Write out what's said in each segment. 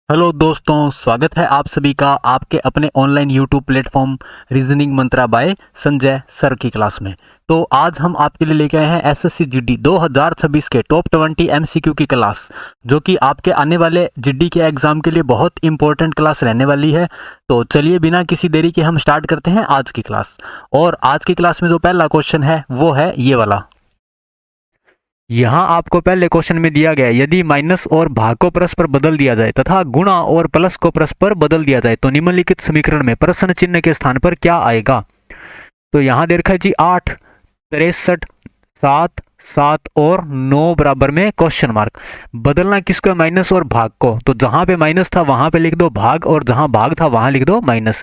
Hello दोस्तों, स्वागत है आप सभी का आपके अपने ऑनलाइन यूट्यूब प्लेटफॉर्म रीजनिंग मंत्रा बाय संजय सर की क्लास में। तो आज हम आपके लिए लेके आए हैं एसएससी जीडी 2026 के टॉप 20 एमसीक्यू की क्लास, जो कि आपके आने वाले जीडी के एग्जाम के लिए बहुत इंपॉर्टेंट क्लास रहने वाली है। तो चलिए बिना किसी देरी के हम स्टार्ट करते हैं आज की क्लास। और आज की क्लास में जो पहला क्वेश्चन है वो है ये वाला। यहाँ आपको पहले क्वेश्चन में दिया गया है, यदि माइनस और भाग को परस्पर बदल दिया जाए तथा गुणा और प्लस को परस्पर बदल दिया जाए तो निम्नलिखित समीकरण में प्रश्न चिन्ह के स्थान पर क्या आएगा। तो यहाँ दे रखा है जी 8, 63, 7, 7 और 9 बराबर में क्वेश्चन मार्क। बदलना किसको है? माइनस और भाग को। तो जहां पे माइनस था वहां पे लिख दो भाग, और जहां भाग था वहां लिख दो माइनस।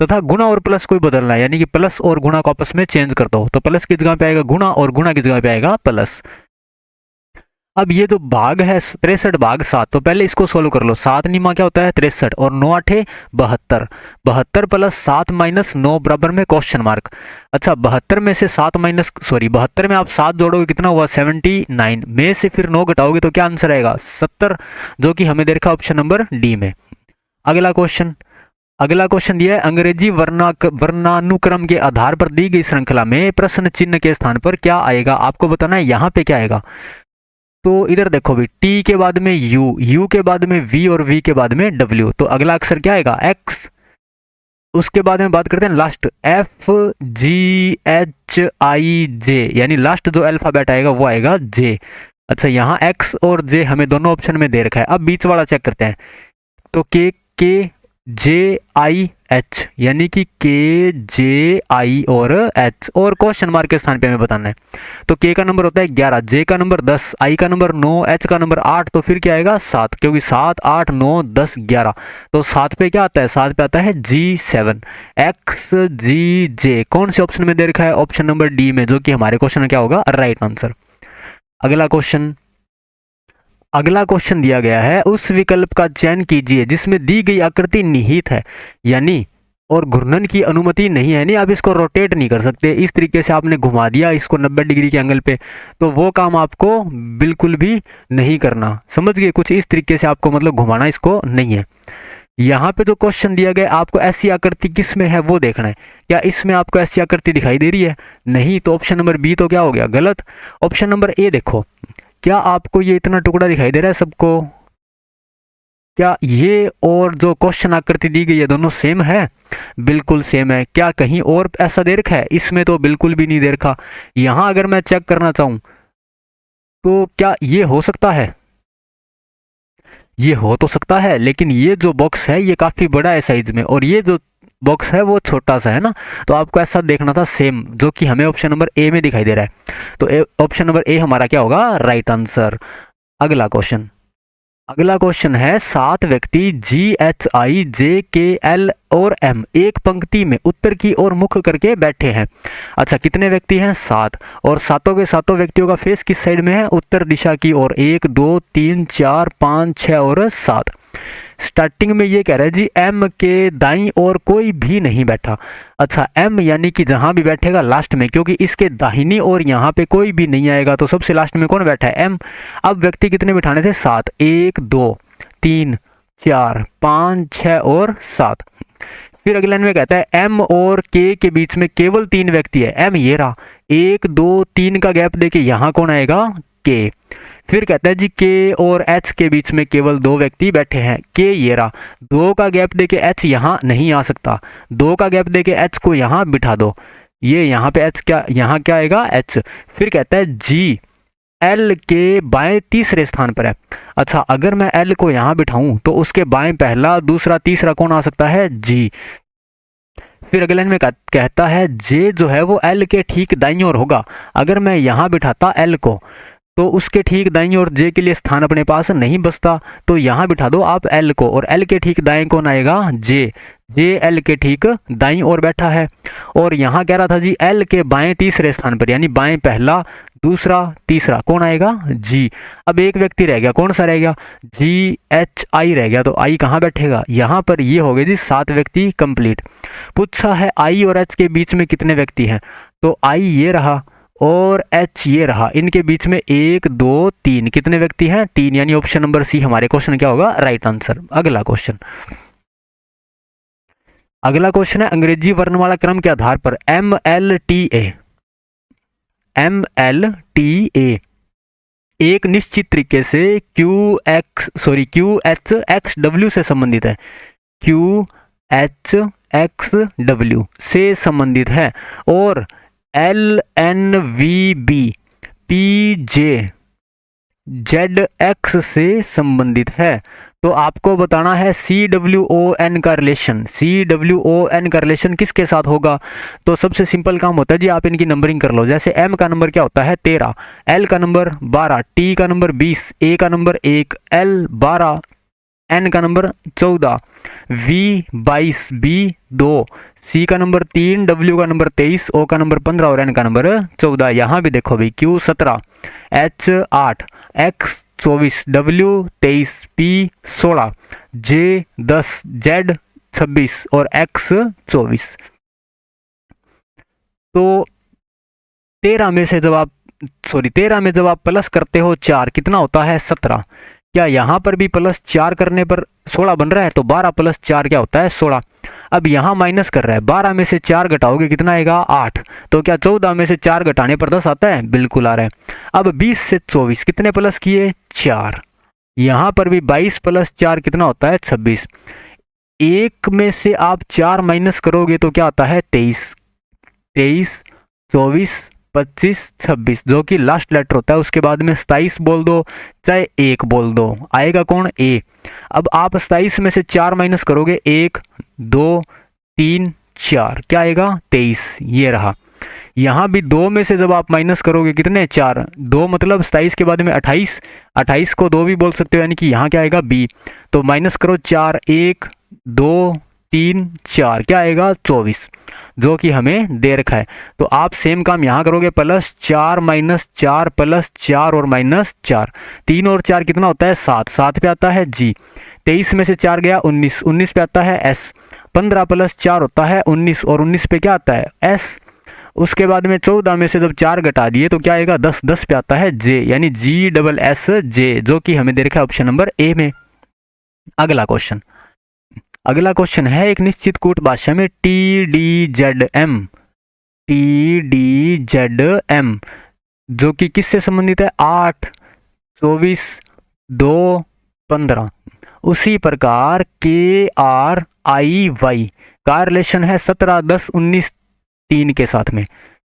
तथा गुणा और प्लस को बदलना है, यानी कि प्लस और गुणा को आपस में चेंज कर दो। तो प्लस की जगह पे आएगा गुणा और गुणा की जगह पे आएगा प्लस। अब ये जो भाग है 63 भाग 7, तो पहले इसको सोल्व कर लो। 7 निमा क्या होता है? 63 और 9 8 72। 72 प्लस 7 माइनस 9 बराबर में क्वेश्चन मार्क। अच्छा, 72 में से 7 माइनस 72 में आप 7 जोड़ोगे कितना हुआ? 79 में से फिर 9 घटाओगे तो क्या आंसर आएगा? 70, जो कि हमें दे रखा ऑप्शन नंबर डी में। अगला क्वेश्चन दिया है, अंग्रेजी वर्णानुक्रम के आधार पर दी गई श्रृंखला में प्रश्न चिन्ह के स्थान पर क्या आएगा। आपको बताना है यहाँ पे क्या आएगा। तो इधर देखो भी, टी के बाद में यू, यू के बाद में वी और वी के बाद में डब्ल्यू। तो अगला अक्षर क्या आएगा? एक्स। उसके बाद में बात करते हैं last, F G H I J, यानी लास्ट जो अल्फाबेट आएगा वो आएगा जे। अच्छा, यहाँ एक्स और जे हमें दोनों ऑप्शन में दे रखा है। अब बीच वाला चेक करते हैं। तो के जे आई एच, यानी कि के जे आई और एच, और क्वेश्चन मार्क के स्थान पे हमें बताना है। तो के का नंबर होता है 11, जे का नंबर 10, आई का नंबर 9, एच का नंबर 8, तो फिर क्या आएगा? 7, क्योंकि 7 8 9 10 11। तो 7 पे क्या आता है? 7 पे आता है G7। एक्स जी जे कौन से ऑप्शन में दे रखा है? ऑप्शन नंबर डी में, जो कि हमारे क्वेश्चन में क्या होगा? Right answer. अगला क्वेश्चन दिया गया है, उस विकल्प का चयन कीजिए जिसमें दी गई आकृति निहित है, यानी और घूर्णन की अनुमति नहीं है। नहीं, आप इसको रोटेट नहीं कर सकते। इस तरीके से आपने घुमा दिया इसको 90 डिग्री के एंगल पे, तो वो काम आपको बिल्कुल भी नहीं करना। समझ गए? कुछ इस तरीके से आपको मतलब घुमाना इसको नहीं है। यहाँ पे जो क्वेश्चन दिया गया, आपको ऐसी आकृति किस में है वो देखना है। क्या इसमें आपको ऐसी आकृति दिखाई दे रही है? नहीं, तो ऑप्शन नंबर बी तो क्या हो गया? गलत। ऑप्शन नंबर ए देखो, क्या आपको ये इतना टुकड़ा दिखाई दे रहा है सबको? क्या ये और जो क्वेश्चन आकृति दी गई है दोनों सेम है? बिल्कुल सेम है। क्या कहीं और ऐसा दे रखा है? इसमें तो बिल्कुल भी नहीं दे रखा। यहां अगर मैं चेक करना चाहूं तो क्या ये हो सकता है? ये हो तो सकता है, लेकिन ये जो बॉक्स है ये काफी बड़ा है साइज में, और ये जो बॉक्स है वो छोटा सा है ना। तो आपको ऐसा देखना था सेम, जो कि हमें ऑप्शन नंबर ए में दिखाई दे रहा है। तो ऑप्शन नंबर ए हमारा क्या होगा? Right answer. अगला क्वेश्चन है, 7 व्यक्ति जी एच आई जे के एल और एम एक पंक्ति में उत्तर की ओर मुख करके बैठे हैं। अच्छा, कितने व्यक्ति हैं? 7। और सातों के सातों व्यक्तियों का फेस किस साइड में है? उत्तर दिशा की ओर। 1 2 3 4 5 6 और 7। स्टार्टिंग में ये कह रहा है जी एम के दाईं ओर कोई भी नहीं बैठा। अच्छा, एम यानी कि जहां भी बैठेगा लास्ट में, क्योंकि इसके दाहिनी ओर यहाँ पे कोई भी नहीं आएगा, तो सबसे लास्ट में कौन बैठा है? एम। अब व्यक्ति कितने बिठाने थे? 7। 1 2 3 4 5 6 और 7। फिर अगले लाइन में कहता है एम और के बीच में केवल 3 व्यक्ति है। एम ये रहा, 1 2 3 का गैप देके यहाँ कौन आएगा? के। फिर कहता है जी के और एच के बीच में केवल 2 व्यक्ति बैठे हैं। के ये रहा, 2 का गैप देके एच यहाँ नहीं आ सकता, 2 का गैप देके एच को यहाँ बिठा दो। ये यहाँ पे एच क्या, यहाँ क्या आएगा? एच। फिर कहता है जी एल के बाएं तीसरे स्थान पर है। अच्छा, अगर मैं एल को यहाँ बिठाऊं तो उसके बाएं पहला दूसरा तीसरा कौन आ सकता है? जी। फिर अगले लाइन में कहता है जे जो है वो एल के ठीक दाईं ओर होगा। अगर मैं यहाँ बिठाता एल को, तो उसके ठीक दाईं ओर जे के लिए स्थान अपने पास नहीं बचता, तो यहाँ बिठा दो आप एल को, और एल के ठीक दाएं कौन आएगा? जे। जे एल के ठीक दाईं ओर बैठा है। और यहाँ कह रहा था जी एल के बाएं तीसरे स्थान पर, यानी बाएं पहला दूसरा तीसरा कौन आएगा? जी। अब एक व्यक्ति रह गया, कौन सा रह गया? जी एच आई रह गया, तो आई कहाँ बैठेगा? यहाँ पर। ये हो गए जी 7 व्यक्ति कंप्लीट। पूछा है आई और एच के बीच में कितने व्यक्ति हैं। तो आई ये रहा, और एच ये रहा, इनके बीच में 1 2 3 कितने व्यक्ति हैं? 3, यानी ऑप्शन नंबर सी हमारे क्वेश्चन क्या होगा? Right answer. अगला क्वेश्चन है अंग्रेजी वर्णमाला क्रम के आधार पर MLTA एक निश्चित तरीके से QHXW से संबंधित है, QHXW से संबंधित है, और LNVB PJZX से संबंधित है। तो आपको बताना है CWON का रिलेशन, CWON का रिलेशन किसके साथ होगा? तो सबसे सिंपल काम होता है जी, आप इनकी नंबरिंग कर लो। जैसे M का नंबर क्या होता है? 13, L का नंबर 12, T का नंबर 20, A का नंबर 1, L 12, N का नंबर 14, V 22, B 2, C का नंबर 3, W का नंबर 23, O का नंबर 15 और N का नंबर 14। यहाँ भी देखो भाई, Q 17, H 8, X 24, W 23, P 16, J 10, Z 26 और X 24। तो 13 में जब आप प्लस करते हो 4 कितना होता है? 17। क्या यहाँ पर भी प्लस 4 करने पर 16 बन रहा है? तो 12 प्लस 4 क्या होता है? 16। अब यहाँ माइनस कर रहा है, 12 में से 4 घटाओगे कितना आएगा? 8। तो क्या 14 में से 4 घटाने पर 10 आता है? बिल्कुल आ रहा है। अब 20 से 24 कितने प्लस किए? 4। यहाँ पर भी 22 प्लस 4 कितना होता है? 26। 1 में से आप 4 माइनस करोगे तो क्या आता है? 23, 24, 25, 26, जो कि लास्ट लेटर होता है। उसके बाद में 27 बोल दो चाहे 1 बोल दो, आएगा कौन? ए। अब आप 27 में से 4 माइनस करोगे, 1 2 3 4, क्या आएगा? 23, ये रहा। यहाँ भी 2 में से जब आप माइनस करोगे कितने? 4, 2 मतलब 27 के बाद में 28, 28 को 2 भी बोल सकते हो, यानी कि यहाँ क्या आएगा? बी। तो माइनस करो 4, 1 2 3 4, क्या आएगा? 24, जो कि हमें दे रखा है। तो आप सेम काम यहाँ करोगे, प्लस 4 माइनस 4 प्लस 4 और माइनस 4, 3 और 4 कितना होता है? 7, 7 पे आता है जी। 23 में से 4 गया 19, 19 पे आता है एस। 15 प्लस 4 होता है 19 और 19 पे क्या आता है? एस। उसके बाद में 14 में से जब 4 घटा दिए तो क्या आएगा? 10, 10 पे आता है जे, यानी GSSJ, जो कि हमें दे रखा है ऑप्शन नंबर ए में। अगला क्वेश्चन है एक निश्चित कूट भाषा में TDZM जो कि किससे संबंधित है? 8, 24, 2, 15। उसी प्रकार KRIY का रिलेशन है 17, 10, 19, 3 के साथ में,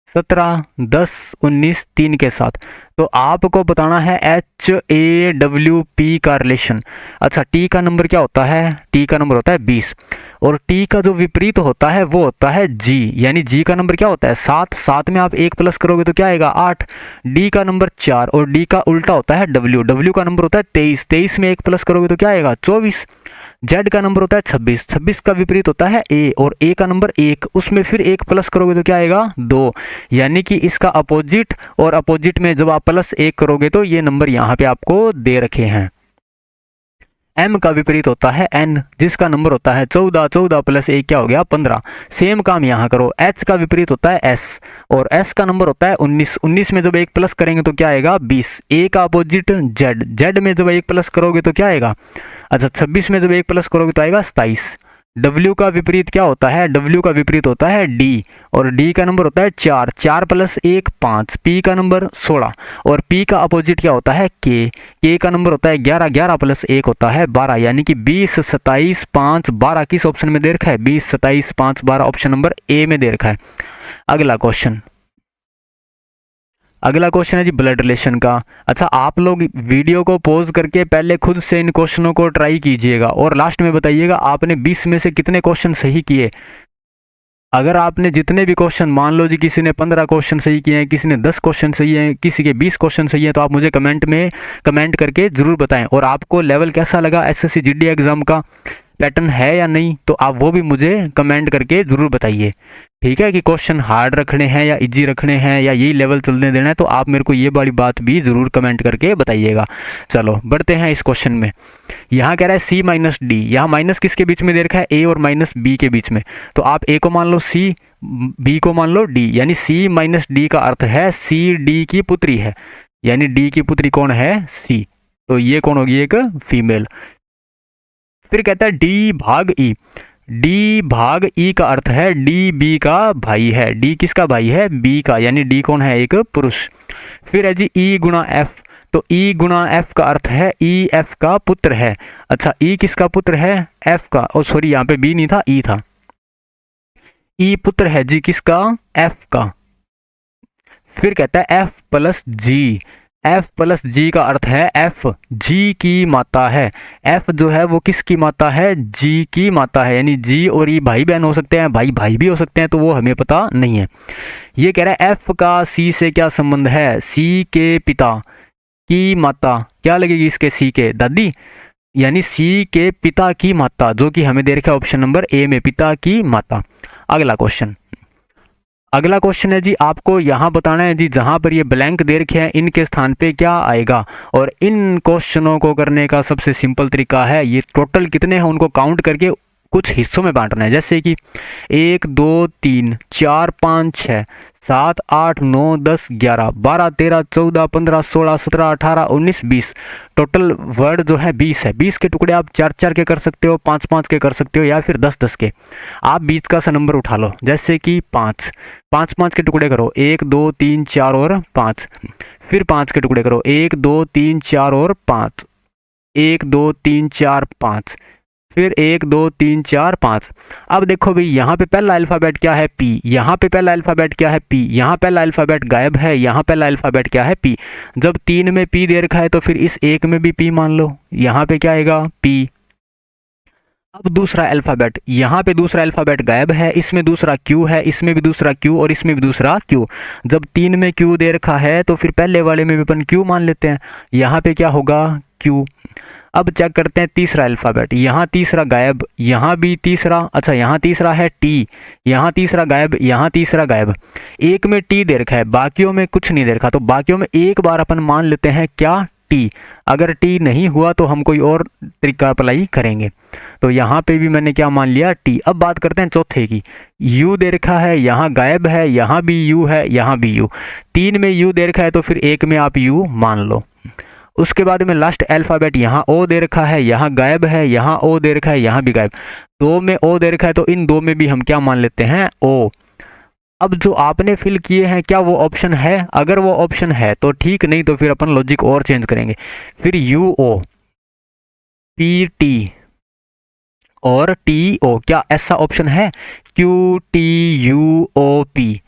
17, 10, 19, 3 के साथ। तो आपको बताना है HAWP का रिलेशन। अच्छा, T का नंबर क्या होता है? T का नंबर होता है 20, और T का जो विपरीत होता है वो होता है G, यानी G का नंबर क्या होता है? 7, 7 में आप 1 प्लस करोगे तो क्या आएगा? 8। D का नंबर 4, और D का उल्टा होता है W, W का नंबर होता है 23, 23 में 1 प्लस करोगे तो क्या आएगा? 24। Z का नंबर होता है 26, 26 का विपरीत होता है A, और A का नंबर 1, उसमें फिर 1 प्लस करोगे तो क्या आएगा? 2, यानी कि इसका अपोजिट, और अपोजिट में जब आप प्लस 1 करोगे तो ये नंबर यहाँ पे आपको दे रखे हैं। M का विपरीत होता है N, जिसका नंबर होता है 14, 14 प्लस 1 क्या हो गया? 15। सेम काम यहाँ करो। H का विपरीत होता है S, और S का नंबर होता है 19, 19 में जब 1 प्लस करेंगे तो क्या आएगा? 20। A का अपोजिट Z, Z में जब 1 प्लस करोगे तो क्या आएगा? अच्छा, 26 में जब 1 प्लस करोगे तो आएगा 27। W का विपरीत क्या होता है? W का विपरीत होता है D, और D का नंबर होता है 4, 4 प्लस 1 5, P का नंबर 16, और P का अपोजिट क्या होता है? K, K का नंबर होता है 11, 11 प्लस 1 होता है 12, यानी कि 20, 27, 5, 12 किस ऑप्शन में दे रखा है? 20, 27, 5, 12 ऑप्शन नंबर ए में दे रखा है। अगला क्वेश्चन है जी ब्लड रिलेशन का। अच्छा, आप लोग वीडियो को पॉज करके पहले खुद से इन क्वेश्चनों को ट्राई कीजिएगा और लास्ट में बताइएगा आपने 20 में से कितने क्वेश्चन सही किए। अगर आपने जितने भी क्वेश्चन, मान लो जी किसी ने 15 क्वेश्चन सही किए हैं, किसी ने 10 क्वेश्चन सही हैं, किसी के 20 क्वेश्चन सही हैं, तो आप मुझे कमेंट करके ज़रूर बताएं। और आपको लेवल कैसा लगा SSC GD एग्ज़ाम का, पैटर्न है या नहीं, तो आप वो भी मुझे कमेंट करके ज़रूर बताइए, ठीक है, कि क्वेश्चन हार्ड रखने हैं या इजी रखने हैं या यही लेवल चलने देना है, तो आप मेरे को ये बड़ी बात भी ज़रूर कमेंट करके बताइएगा। चलो बढ़ते हैं इस क्वेश्चन में। यहाँ कह रहा है सी माइनस डी, यहाँ माइनस किसके बीच में दे रखा है, ए और माइनस बी के बीच में, तो आप ए को मान लो सी, बी को मान लो डी, यानी सी माइनस डी का अर्थ है सी डी की पुत्री है, यानी डी की पुत्री कौन है, सी, तो ये कौन होगी, एक फीमेल। फिर कहता है डी भाग ई, डी भाग ई का अर्थ है डी बी का भाई है, डी किसका भाई है, बी का, यानी डी कौन है, एक पुरुष। फिर है जी ई गुणा एफ, तो ई गुणा एफ का अर्थ है ई एफ का पुत्र है। अच्छा, ई किसका पुत्र है, एफ का, और सॉरी यहाँ पे बी नहीं था, ई था। ई पुत्र है जी किसका, एफ का। फिर कहता है एफ प्लस जी, एफ प्लस जी का अर्थ है एफ जी की माता है, एफ जो है वो किसकी माता है, जी की माता है, यानी जी और ई भाई बहन हो सकते हैं, भाई भाई भी हो सकते हैं, तो वो हमें पता नहीं है। ये कह रहा है एफ का सी से क्या संबंध है, सी के पिता की माता क्या लगेगी इसके, सी के दादी, यानी सी के पिता की माता, जो कि हमें दे रखा है ऑप्शन नंबर ए में, पिता की माता। अगला क्वेश्चन, अगला क्वेश्चन है जी, आपको यहाँ बताना है जी, जहाँ पर ये ब्लैंक दे रखे हैं इनके स्थान पे क्या आएगा। और इन क्वेश्चनों को करने का सबसे सिंपल तरीका है, ये टोटल कितने हैं उनको काउंट करके कुछ हिस्सों में बांटना है, जैसे कि 1 2 3 4 5 6 7 8 9 10 11 12 13 14 15 16 17 18 19 20, टोटल वर्ड जो है 20 है। 20 के टुकड़े आप 4 4 के कर सकते हो, 5 5 के कर सकते हो, या फिर 10 10 के। आप 20 का सा नंबर उठा लो, जैसे कि 5 5 5 के टुकड़े करो, 1 2 3 4 और 5, फिर 5 के टुकड़े करो, 1 2 3 4 और 5, 1 2 3 4 5, फिर 1 2 3 4 5। अब देखो भाई, यहाँ पे पहला अल्फ़ाबेट क्या है, पी, यहाँ पे पहला अल्फ़ाबेट क्या है, पी, यहाँ पहला अल्फ़ाबेट गायब है, यहाँ पहला अल्फ़ाबेट क्या है, पी। जब 3 में पी दे रखा है तो फिर इस 1 में भी पी मान लो, यहाँ पे क्या आएगा, पी। अब दूसरा अल्फ़ाबेट, यहाँ पे दूसरा अल्फ़ाबेट गायब है, इसमें दूसरा क्यू है, इसमें भी दूसरा क्यू और इसमें भी दूसरा क्यू। जब 3 में क्यू दे रखा है तो फिर पहले वाले में भी अपन क्यू मान लेते हैं, यहाँ पे क्या होगा, क्यू। अब चेक करते हैं तीसरा अल्फ़ाबेट, यहाँ तीसरा गायब, यहाँ भी तीसरा, अच्छा यहाँ तीसरा है टी, यहाँ तीसरा गायब, यहाँ तीसरा गायब। एक में टी दे रखा है, बाकियों में कुछ नहीं दे रखा, तो बाकियों में एक बार अपन मान लेते हैं क्या, टी। अगर टी नहीं हुआ तो हम कोई और तरीका अप्लाई करेंगे, तो यहाँ पे भी मैंने क्या मान लिया, टी। अब बात करते हैं चौथे की, यू दे रखा है, यहाँ गायब है, यहाँ भी यू है, यहाँ भी यू। 3 में यू दे रखा है तो फिर 1 में आप यू मान लो। उसके बाद में लास्ट अल्फ़ाबेट, यहाँ ओ दे रखा है, यहाँ गायब है, यहाँ ओ दे रखा है, यहाँ भी गायब। 2 में ओ दे रखा है तो इन 2 में भी हम क्या मान लेते हैं, ओ। अब जो आपने फिल किए हैं क्या वो ऑप्शन है, अगर वो ऑप्शन है तो ठीक, नहीं तो फिर अपन लॉजिक और चेंज करेंगे। फिर यू ओ, पी टी और टी ओ, क्या ऐसा ऑप्शन है, Q T U O P,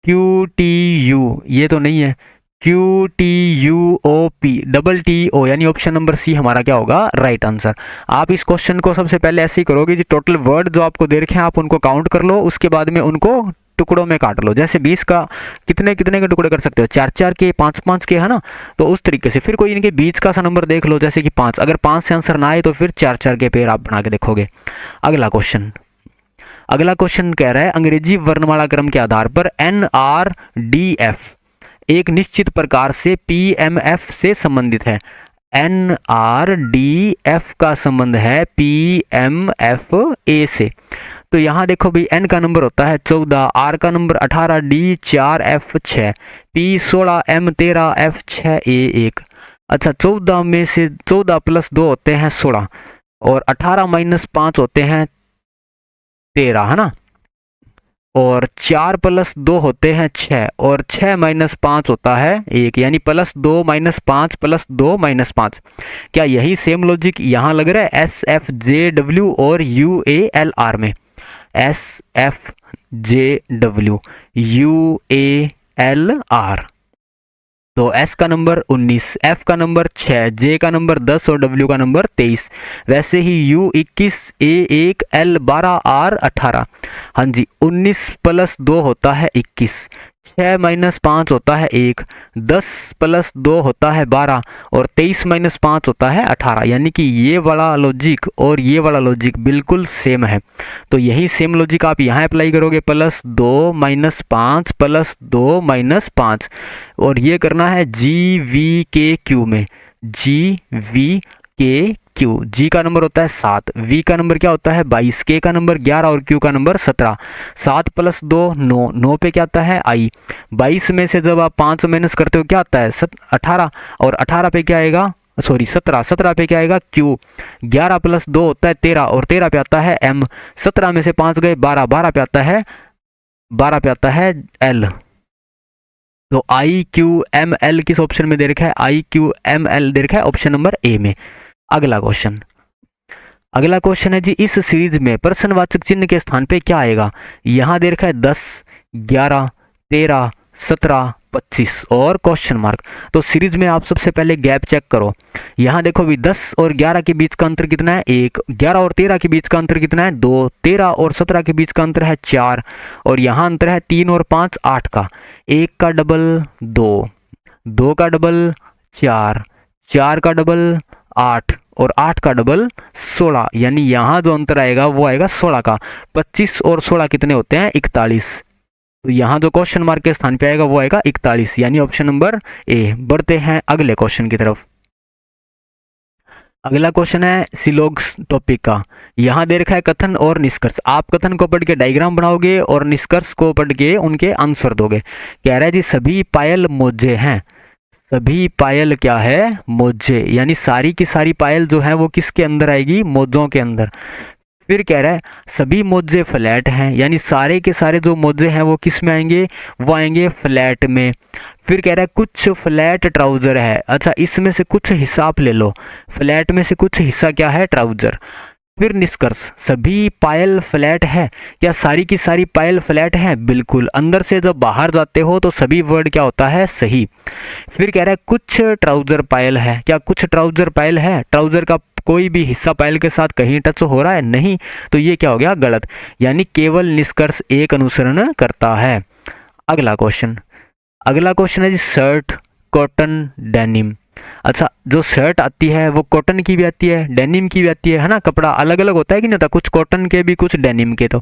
Q T U, ये तो नहीं है, Q T U O P double T O, यानी ऑप्शन नंबर सी हमारा क्या होगा, राइट आंसर। आप इस क्वेश्चन को सबसे पहले ऐसे ही करोगे जी, टोटल वर्ड जो आपको दे रखे हैं आप उनको काउंट कर लो, उसके बाद में उनको टुकड़ों में काट लो। जैसे 20 का कितने कितने के टुकड़े कर सकते हो, 4 4 के, 5 5 के, है ना, तो उस तरीके से। फिर कोई इनके बीच का सा नंबर देख लो, जैसे कि 5, अगर 5 से आंसर ना आए तो फिर 4 4 के पेयर आप बना के देखोगे। अगला क्वेश्चन, अगला क्वेश्चन कह रहा है अंग्रेजी वर्णमाला क्रम के आधार पर NRDF एक निश्चित प्रकार से PMF से संबंधित है। NRDF का संबंध है PMFA से। तो यहाँ देखो भाई, N का नंबर होता है 14, R का number 18, D 4, F 6, P 16, M 13, F 6, A 1। अच्छा, 14 में से 14 + 2 होते हैं 16 और 18 - 5 होते हैं 13, है ना, और 4 + 2 होते हैं 6 और 6 - 5 होता है 1, यानी +2 - 5 +2 - 5। क्या यही सेम लॉजिक यहाँ लग रहा है SFJW और UALR में, SFJW UALR। तो S का नंबर 19, F का नंबर 6, J का नंबर 10 और W का नंबर 23। वैसे ही U 21, A 1, L 12, R 18। हाँ जी, 19 + 2 होता है 21, 6 माइनस 5 होता है 1, 10 प्लस 2 होता है 12 और 23 माइनस 5 होता है 18। यानी कि ये वाला लॉजिक और ये वाला लॉजिक बिल्कुल सेम है। तो यही सेम लॉजिक आप यहाँ अप्लाई करोगे, प्लस 2 माइनस 5 प्लस 2 माइनस 5, और ये करना है जी वी के क्यू में। जी वी के क्यू, जी का नंबर होता है 7, वी का नंबर क्या होता है 22, के का नंबर 11 और क्यू का नंबर 17। 7 प्लस 2 9, 9 पे क्या आता है आई। 22 में से जब आप 5 माइनस करते हो क्या आता है 18, और 18 पे क्या आएगा, सॉरी 17, 17 पे क्या आएगा क्यू। 11 प्लस 2 होता है 13 और 13 पे आता है एम। 17 में से 5 गए 12, 12 पे आता है, 12 पे आता है एल। तो आई क्यू एम एल किस ऑप्शन में दे रखा है, आई क्यू एम एल दे रखा है ऑप्शन नंबर ए में। अगला क्वेश्चन, अगला क्वेश्चन है जी, इस सीरीज में प्रश्नवाचक चिन्ह के स्थान पे क्या आएगा। यहां दे रखा है 10, 11, 13, 17, 25 और क्वेश्चन मार्क। तो सीरीज में आप सबसे पहले गैप चेक करो। यहाँ देखो भी 10 और 11 के बीच का अंतर कितना है 1, 11 और 13 के बीच का अंतर कितना है 2, 13 और 17 के बीच का अंतर है 4, और यहाँ अंतर है 3 और 5 8 का। 1 का डबल 2, 2 का डबल 4, 4 का डबल 8 और 8 का डबल 16। यानी यहाँ जो अंतर आएगा वो आएगा 16 का। 25 और 16 कितने होते हैं 41। तो यहाँ जो क्वेश्चन मार्क के स्थान पे आएगा वो आएगा 41, यानी ऑप्शन नंबर ए। बढ़ते हैं अगले क्वेश्चन की तरफ। अगला क्वेश्चन है सिलोग्स टॉपिक का। यहाँ दे रखा है कथन और निष्कर्ष। आप कथन को पढ़ के डायग्राम बनाओगे और निष्कर्ष को पढ़ के उनके आंसर दोगे। कह रहा है जी सभी पायल मोजे हैं। सभी पायल क्या है मोजे, यानी सारी की सारी पायल जो है वो किसके अंदर आएगी, मोजों के अंदर। फिर कह रहा है सभी मोजे फ्लैट हैं, यानी सारे के सारे जो मोजे हैं वो किस में आएंगे, वो आएंगे फ्लैट में। फिर कह रहा है कुछ फ्लैट ट्राउजर है। अच्छा, इसमें से कुछ हिस्सा आप ले लो, फ्लैट में से कुछ हिस्सा क्या है ट्राउजर। फिर निष्कर्ष, सभी पायल फ्लैट है। क्या सारी की सारी पायल फ्लैट है, बिल्कुल। अंदर से जब बाहर जाते हो तो सभी वर्ड क्या होता है सही। फिर कह रहा है कुछ ट्राउजर पायल है। क्या कुछ ट्राउजर पायल है, ट्राउजर का कोई भी हिस्सा पायल के साथ कहीं टच हो रहा है, नहीं। तो ये क्या हो गया गलत, यानी केवल निष्कर्ष एक अनुसरण करता है। अगला क्वेश्चन, अगला क्वेश्चन है जी शर्ट, कॉटन, डेनिम। अच्छा, जो शर्ट आती है वो कॉटन की भी आती है, डेनिम की भी आती है ना। कपड़ा अलग अलग होता है कि नहीं होता, कुछ कॉटन के भी कुछ डेनिम के। तो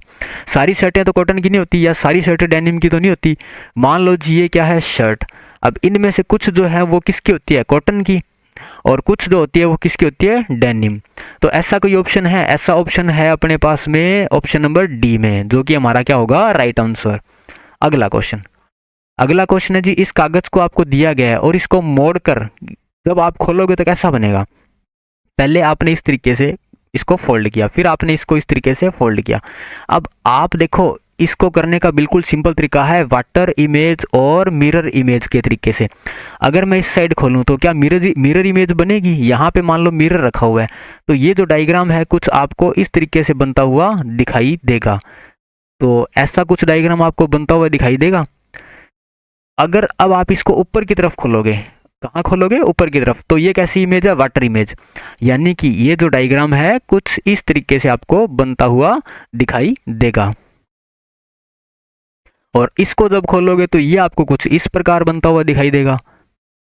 सारी शर्टें तो कॉटन की नहीं होती, या सारी शर्टें डेनिम की तो नहीं होती। मान लो जी ये क्या है शर्ट। अब इनमें से कुछ जो है वो किसकी होती है, कॉटन की, और कुछ जो होती है वो किसकी होती है, डेनिम। तो ऐसा कोई ऑप्शन है, ऐसा ऑप्शन है अपने पास में ऑप्शन नंबर डी में, जो कि हमारा क्या होगा राइट आंसर। अगला क्वेश्चन, अगला क्वेश्चन है जी इस कागज को आपको दिया गया है और इसको मोड़कर जब आप खोलोगे तो कैसा बनेगा। पहले आपने इस तरीके से इसको फोल्ड किया, फिर आपने इसको इस तरीके से फोल्ड किया। अब आप देखो इसको करने का बिल्कुल सिंपल तरीका है वाटर इमेज और मिरर इमेज के तरीके से। अगर मैं इस साइड खोलूं तो क्या मिरर इमेज बनेगी। यहाँ पे मान लो मिरर रखा हुआ है, तो ये जो डायग्राम है कुछ आपको इस तरीके से बनता हुआ दिखाई देगा। तो ऐसा कुछ डायग्राम आपको बनता हुआ दिखाई देगा। अगर अब आप इसको ऊपर की तरफ खोलोगे, कहाँ खोलोगे, ऊपर की तरफ, तो ये कैसी इमेज है, वाटर इमेज। यानी कि ये जो डायग्राम है कुछ इस तरीके से आपको बनता हुआ दिखाई देगा। और इसको जब खोलोगे तो ये आपको कुछ इस प्रकार बनता हुआ दिखाई देगा,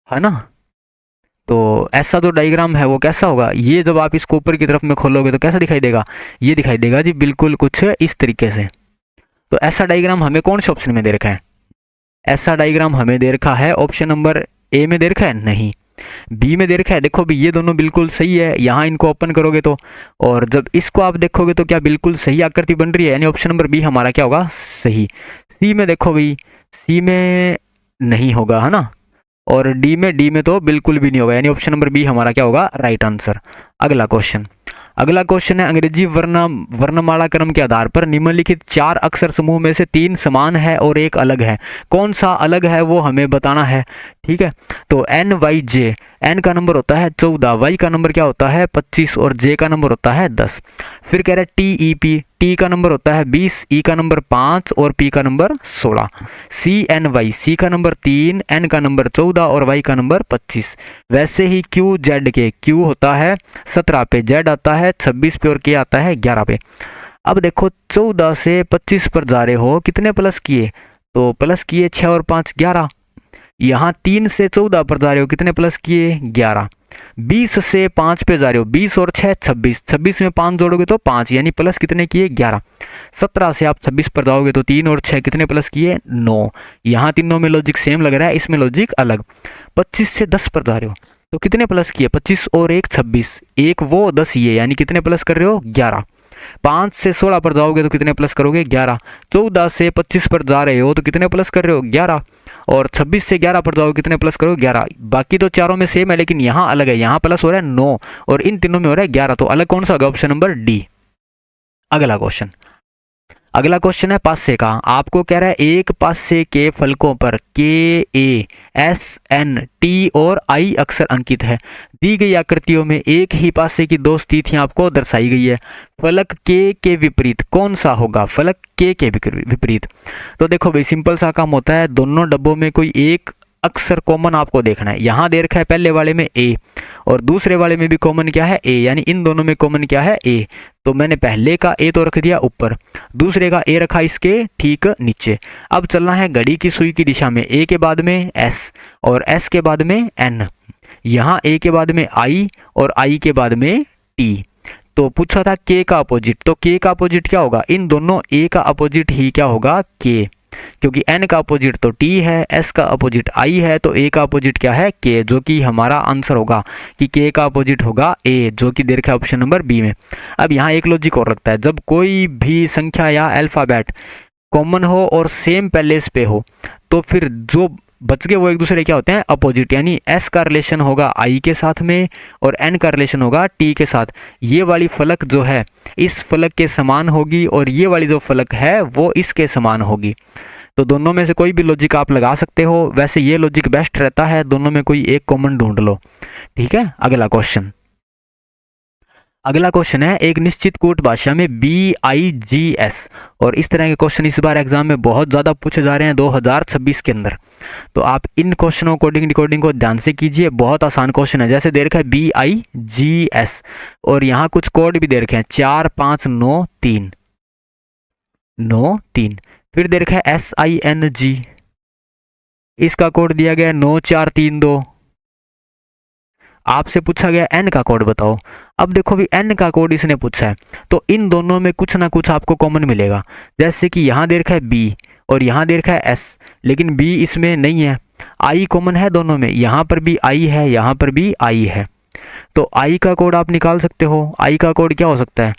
है ना। तो ऐसा जो डायग्राम है वो कैसा होगा, ये जब आप इसको ऊपर की तरफ में खोलोगे तो कैसा दिखाई देगा, ये दिखाई देगा जी बिल्कुल कुछ इस तरीके से। तो ऐसा डायग्राम हमें कौन से ऑप्शन में दे रखा है, ऐसा डायग्राम हमें दे रखा है ऑप्शन नंबर ए में दे रखा है, नहीं बी में दे रखा है। देखो भी ये दोनों बिल्कुल सही है, यहाँ इनको ओपन करोगे तो, और जब इसको आप देखोगे तो क्या बिल्कुल सही आकृति बन रही है, यानी ऑप्शन नंबर बी हमारा क्या होगा सही। सी में देखो भाई, सी में नहीं होगा, है ना। और डी में तो बिल्कुल भी नहीं होगा, यानी ऑप्शन नंबर बी हमारा क्या होगा राइट आंसर। अगला क्वेश्चन, अगला क्वेश्चन है अंग्रेजी वर्णमाला क्रम के आधार पर निम्नलिखित 4 अक्षर समूह में से 3 समान है और एक अलग है। कौन सा अलग है वो हमें बताना है, ठीक है। तो एन वाई जे, एन का नंबर होता है 14, वाई का नंबर क्या होता है 25 और जे का नंबर होता है 10। फिर कह रहा है टी ई पी, टी का नंबर होता है 20, ई का नंबर 5 और पी का नंबर 16। सी एन वाई, सी का नंबर 3, एन का नंबर 14 और वाई का नंबर 25। वैसे ही क्यू जेड के, क्यू होता है 17 पे, जेड आता है 26 पे और के आता है 11 पे। अब देखो 14 से 25 पर जा रहे हो, कितने प्लस किए तो प्लस किए 6 और 5 11। यहाँ 3 से 14 पर जा रहे हो, कितने प्लस किए 11। 20 से 5 पे जा रहे हो, 20 और 6 26, 26 में 5 जोड़ोगे तो 5, यानी प्लस कितने किए 11। 17 से आप 26 पर जाओगे तो 3 और 6 कितने प्लस किए 9। यहाँ तीनों में लॉजिक सेम लग रहा है, इसमें लॉजिक अलग। 25 से 10 पर जा रहे हो तो कितने प्लस किए 25 और 1 26, एक वो 10 ये, यानी कितने प्लस कर रहे हो 11। 5 से 16 पर जाओगे तो कितने प्लस करोगे 11। 14 से 25 पर जा रहे हो तो कितने प्लस कर रहे हो 11। और 26 से 11 पर जाओगे कितने प्लस करो 11। बाकी तो चारों में सेम है, लेकिन यहाँ अलग है, यहाँ प्लस हो रहा है 9 और इन तीनों में हो रहा है 11, तो अलग कौन सा होगा, ऑप्शन नंबर डी। अगला क्वेश्चन है पासे का। आपको कह रहा है एक पासे के फलकों पर के ए एस एन टी और आई अक्षर अंकित है। दी गई आकृतियों में एक ही पासे की दो स्थितियां आपको दर्शाई गई है। फलक के विपरीत कौन सा होगा, फलक के विपरीत। तो देखो भाई सिंपल सा काम होता है, दोनों डब्बों में कोई एक अक्षर कॉमन आपको देखना है। यहाँ दे रखा है पहले वाले में ए और दूसरे वाले में भी कॉमन क्या है ए, यानी इन दोनों में कॉमन क्या है ए। तो मैंने पहले का ए तो रख दिया ऊपर, दूसरे का ए रखा इसके ठीक नीचे। अब चलना है घड़ी की सुई की दिशा में, ए के बाद में एस और एस के बाद में एन। यहाँ ए के बाद में आई और आई के बाद में टी। तो पूछा था के का अपोजिट, तो के का अपोजिट क्या होगा, इन दोनों ए का अपोजिट ही क्या होगा के, क्योंकि एन का अपोजिट तो टी है, एस का अपोजिट आई है, तो ए का अपोजिट क्या है के, जो कि हमारा आंसर होगा कि के का अपोजिट होगा ए, जो कि दे रखा है ऑप्शन नंबर बी में। अब यहाँ एक लॉजिक और रखता है, जब कोई भी संख्या या अल्फाबेट कॉमन हो और सेम पैलेस पे हो तो फिर जो बच गए वो एक दूसरे क्या होते हैं अपोजिट, यानी एस का रिलेशन होगा आई के साथ में और एन का रिलेशन होगा टी के साथ। ये वाली फलक जो है इस फलक के समान होगी और ये वाली जो फलक है वो इसके समान होगी। तो दोनों में से कोई भी लॉजिक आप लगा सकते हो, वैसे ये लॉजिक बेस्ट रहता है, दोनों में कोई एक कॉमन ढूंढ लो। ठीक है, अगला क्वेश्चन है एक निश्चित कोट भाषा में BIGS, और इस तरह के क्वेश्चन इस बार एग्जाम में बहुत ज़्यादा पूछे जा रहे हैं 2026 के अंदर। तो आप इन क्वेश्चनों को डिकोडिंग को ध्यान से कीजिए, बहुत आसान क्वेश्चन है। जैसे दे रखा है BIGS और यहाँ कुछ कोड भी दे रखे हैं 4 5 9 3 9 3। फिर दे रखा है SING, इसका कोड दिया गया 9 4 3 2। आपसे पूछा गया एन का कोड बताओ। अब देखो भी एन का कोड इसने पूछा है, तो इन दोनों में कुछ ना कुछ आपको कॉमन मिलेगा। जैसे कि यहाँ दे रखा है बी और यहाँ दे रखा है एस, लेकिन बी इसमें नहीं है। आई कॉमन है दोनों में, यहाँ पर भी आई है, यहाँ पर भी आई है। तो आई का कोड आप निकाल सकते हो। आई का कोड क्या हो सकता है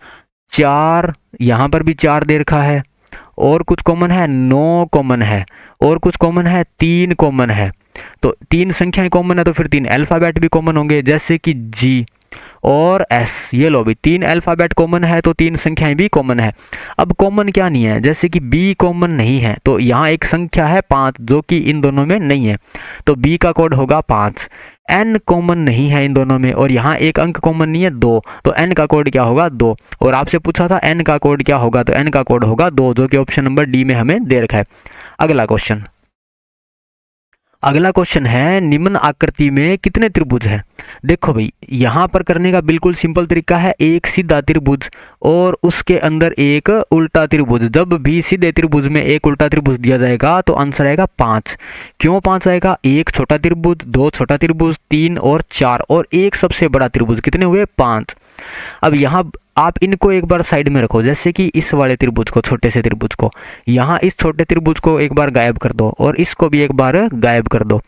4, यहाँ पर भी 4 दे रखा है, और कुछ कॉमन है 9 कॉमन है, और कुछ कॉमन है 3 कॉमन है। तो 3 संख्याएं कॉमन है तो फिर 3 अल्फाबेट भी कॉमन होंगे, जैसे कि जी और एस। ये लो भी 3 अल्फाबेट कॉमन है तो 3 संख्याएं भी कॉमन है। अब कॉमन क्या नहीं है, जैसे कि बी कॉमन नहीं है, तो यहाँ एक संख्या है 5 जो कि इन दोनों में नहीं है, तो बी का कोड होगा 5। एन कॉमन नहीं है इन दोनों में और यहाँ एक अंक कॉमन नहीं है 2, तो एन का कोड क्या होगा 2। और आपसे पूछा था एन का कोड क्या होगा, तो एन का कोड होगा 2, जो कि ऑप्शन नंबर डी में हमें दे रखा है। अगला क्वेश्चन है निम्न आकृति में कितने त्रिभुज हैं। देखो भाई यहाँ पर करने का बिल्कुल सिंपल तरीका है, एक सीधा त्रिभुज और उसके अंदर एक उल्टा त्रिभुज। जब भी सीधे त्रिभुज में एक उल्टा त्रिभुज दिया जाएगा तो आंसर आएगा 5। क्यों 5 आएगा, एक छोटा त्रिभुज, 2 छोटा त्रिभुज, 3 और 4 और एक सबसे बड़ा त्रिभुज, कितने हुए 5। अब यहाँ आप इनको एक बार साइड में रखो, जैसे कि इस वाले त्रिभुज को, छोटे से त्रिभुज को, यहाँ इस छोटे त्रिभुज को एक बार गायब कर दो और इसको भी एक बार गायब कर दो,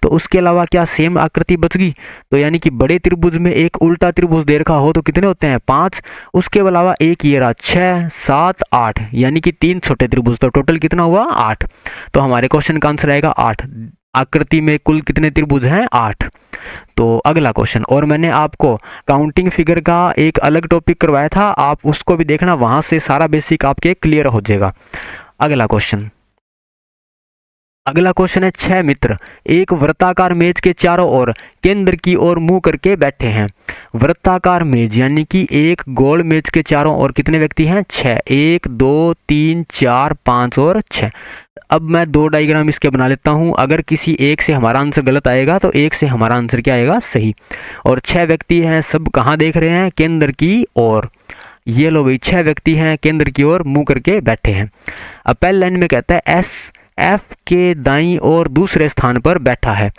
तो उसके अलावा क्या सेम आकृति बच गई। तो यानी कि बड़े त्रिभुज में एक उल्टा त्रिभुज दे रखा हो तो कितने होते हैं 5, उसके अलावा एक ये रहा 6 7 8, यानी कि 3 छोटे त्रिभुज, तो टोटल कितना हुआ 8। तो हमारे क्वेश्चन का आंसर आएगा 8। आकृति में कुल कितने त्रिभुज हैं 8। तो अगला क्वेश्चन, और मैंने आपको काउंटिंग फिगर का एक अलग टॉपिक करवाया था, आप उसको भी देखना, वहां से सारा बेसिक आपके क्लियर हो जाएगा। अगला क्वेश्चन है 6 मित्र एक वृत्ताकार मेज के चारों ओर केंद्र की ओर मुंह करके बैठे हैं। वृत्ताकार मेज यानी कि एक गोल मेज के चारों ओर कितने व्यक्ति हैं 6, 1 2 3 4 5 और 6। अब मैं 2 डायग्राम इसके बना लेता हूं, अगर किसी एक से हमारा आंसर गलत आएगा तो एक से हमारा आंसर क्या आएगा सही। और 6 व्यक्ति हैं, सब कहाँ देख रहे हैं केंद्र की ओर। ये लो भाई 6 व्यक्ति हैं केंद्र की ओर मुंह करके बैठे हैं। अब पहली लाइन में कहता है एस एफ के दाईं और दूसरे स्थान पर बैठा है।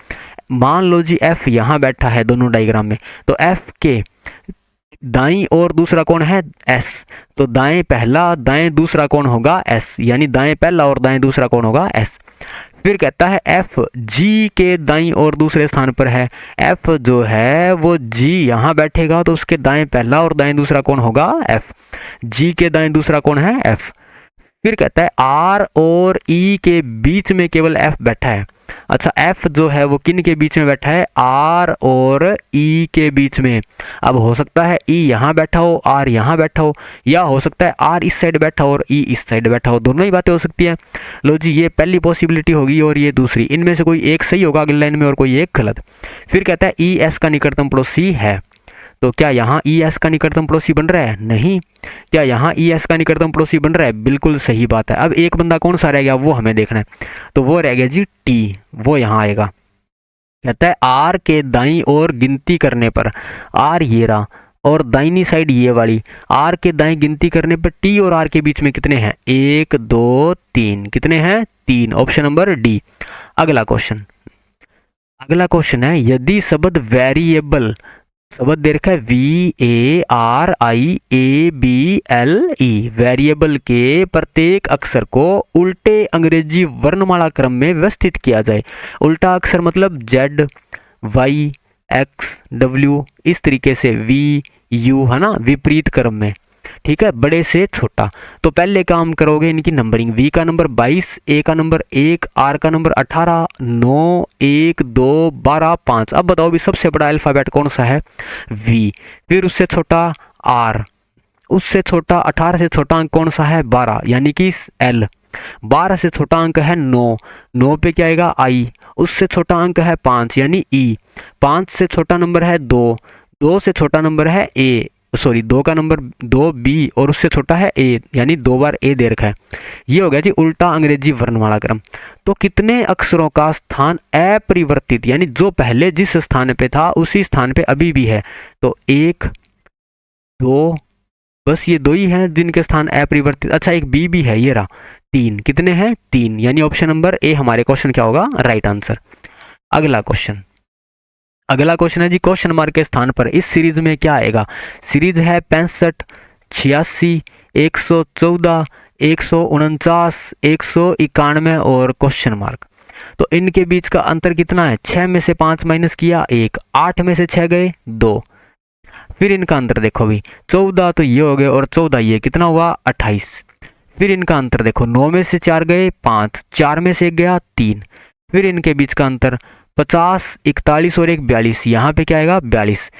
मान लो जी एफ यहाँ बैठा है दोनों डायग्राम में, तो एफ के दाईं और दूसरा कौन है एस, तो दाएं पहला दाएं दूसरा कौन होगा एस, यानी दाएं पहला और दाएं दूसरा कौन होगा एस। फिर कहता है एफ जी के दाईं और दूसरे स्थान पर है, एफ जो है वो जी यहाँ बैठेगा तो उसके दाएं पहला और दाएं दूसरा कौन होगा एफ, जी के दाएं दूसरा कौन है एफ। फिर कहता है आर और ई के बीच में केवल एफ बैठा है। अच्छा एफ जो है वो किन के बीच में बैठा है, आर और ई के बीच में। अब हो सकता है ई यहाँ बैठा हो, आर यहाँ बैठा हो, या हो सकता है आर इस साइड बैठा हो और ई इस साइड बैठा हो, दोनों ही बातें हो सकती है। लो जी ये पहली पॉसिबिलिटी होगी और ये दूसरी, इनमें से कोई एक सही होगा अगली लाइन में और कोई एक गलत। फिर कहता है ई एस का निकटतम पड़ोसी है, तो क्या यहाँ ई एस का निकटतम पड़ोसी बन रहा है, नहीं। क्या यहाँ ई एस का निकटतम पड़ोसी बन रहा है, बिल्कुल सही बात है। अब एक बंदा कौन सा रह गया वो हमें देखना है, तो वो रह गया जी टी, वो यहाँ आएगा। कहता है आर के दाईं ओर गिनती करने पर, आर ये रहा और दाहिनी साइड ये वाली, आर के दाईं गिनती करने पर टी और आर के बीच में कितने हैं, 1 2 3, कितने हैं 3, ऑप्शन नंबर डी। अगला क्वेश्चन है यदि शब्द वेरिएबल, शब्द दे रखा है VARIABLE, वेरिएबल के प्रत्येक अक्षर को उल्टे अंग्रेजी वर्णमाला क्रम में व्यवस्थित किया जाए। उल्टा अक्षर मतलब Z Y X W, इस तरीके से V U है ना, विपरीत क्रम में, ठीक है, बड़े से छोटा। तो पहले काम करोगे इनकी नंबरिंग, V का नंबर 22, A का नंबर 1, R का नंबर 18, 9, 1 2 12 5। अब बताओ भी सबसे बड़ा अल्फ़ाबेट कौन सा है, V। फिर उससे छोटा R, उससे छोटा 18 से छोटा अंक कौन सा है 12, यानी कि L। 12 से छोटा अंक है 9, 9 पे क्या आएगा I। उससे छोटा अंक है 5 यानी E। 5 से छोटा नंबर है 2, 2 से छोटा नंबर है A, सॉरी 2 का नंबर 2B और उससे छोटा है A, यानी 2 बार A दे रखा है। ये हो गया जी उल्टा अंग्रेजी वर्णमाला क्रम। तो कितने अक्षरों का स्थान अपरिवर्तित, यानी जो पहले जिस स्थान पे था उसी स्थान पे अभी भी है, तो 1 2, बस ये 2 ही हैं जिनके स्थान अपरिवर्तित। अच्छा एक B भी है, ये रहा 3, कितने हैं 3, यानी ऑप्शन नंबर ए हमारे क्वेश्चन क्या होगा राइट आंसर। अगला क्वेश्चन है जी क्वेश्चन मार्क के स्थान पर इस सीरीज में क्या आएगा। सीरीज है 65, 86, 114, 149, 191 और क्वेश्चन मार्क। तो इनके बीच का अंतर कितना है, 6 में से 5 माइनस किया 1, 8 में से 6 गए 2। फिर इनका अंतर देखो भी, 14 तो ये हो गए और 14 ये, कितना हुआ 28। फिर इनका अंतर देखो, 9 में से 4 गए 5, 4 में से 1 गया 3। फिर इनके बीच का अंतर 50, 41 और 1 42, यहाँ पे क्या आएगा 42।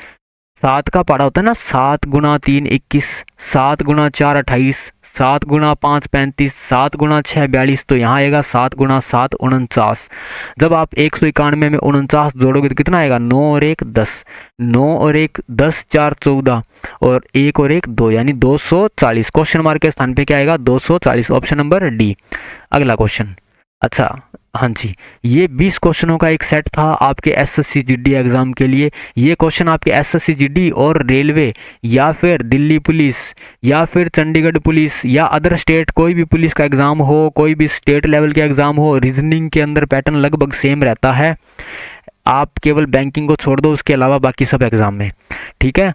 7 का पढ़ा होता है ना, 7 गुणा 3 21, 7 गुणा 4 28, 7 गुणा 5 35, 7 गुणा 6 42, तो यहाँ आएगा 7 गुणा 7 49। जब आप 191 में 49 जोड़ोगे तो कितना आएगा, 9 और 1 10, 9 और 1 10, 4 14 और 1 और 1 2, यानी 240। क्वेश्चन मार्क के स्थान पे क्या आएगा 240, ऑप्शन नंबर डी। अगला क्वेश्चन, अच्छा हाँ जी, ये 20 क्वेश्चनों का एक सेट था आपके एसएससी जीडी एग्जाम के लिए। ये क्वेश्चन आपके एसएससी जीडी और रेलवे या फिर दिल्ली पुलिस या फिर चंडीगढ़ पुलिस या अदर स्टेट कोई भी पुलिस का एग्जाम हो, कोई भी स्टेट लेवल के एग्जाम हो, रीजनिंग के अंदर पैटर्न लगभग सेम रहता है। आप केवल बैंकिंग को छोड़ दो, उसके अलावा बाकी सब एग्जाम में, ठीक है।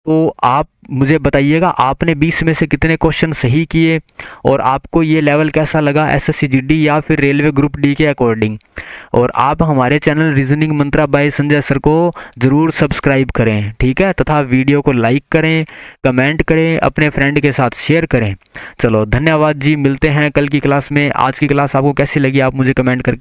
तो आप मुझे बताइएगा आपने 20 में से कितने क्वेश्चन सही किए और आपको ये लेवल कैसा लगा एसएससी जीडी या फिर रेलवे ग्रुप डी के अकॉर्डिंग। और आप हमारे चैनल रीजनिंग मंत्रा बाय संजय सर को ज़रूर सब्सक्राइब करें, ठीक है, तथा वीडियो को लाइक करें, कमेंट करें, अपने फ्रेंड के साथ शेयर करें। चलो धन्यवाद जी, मिलते हैं कल की क्लास में। आज की क्लास आपको कैसी लगी आप मुझे कमेंट करके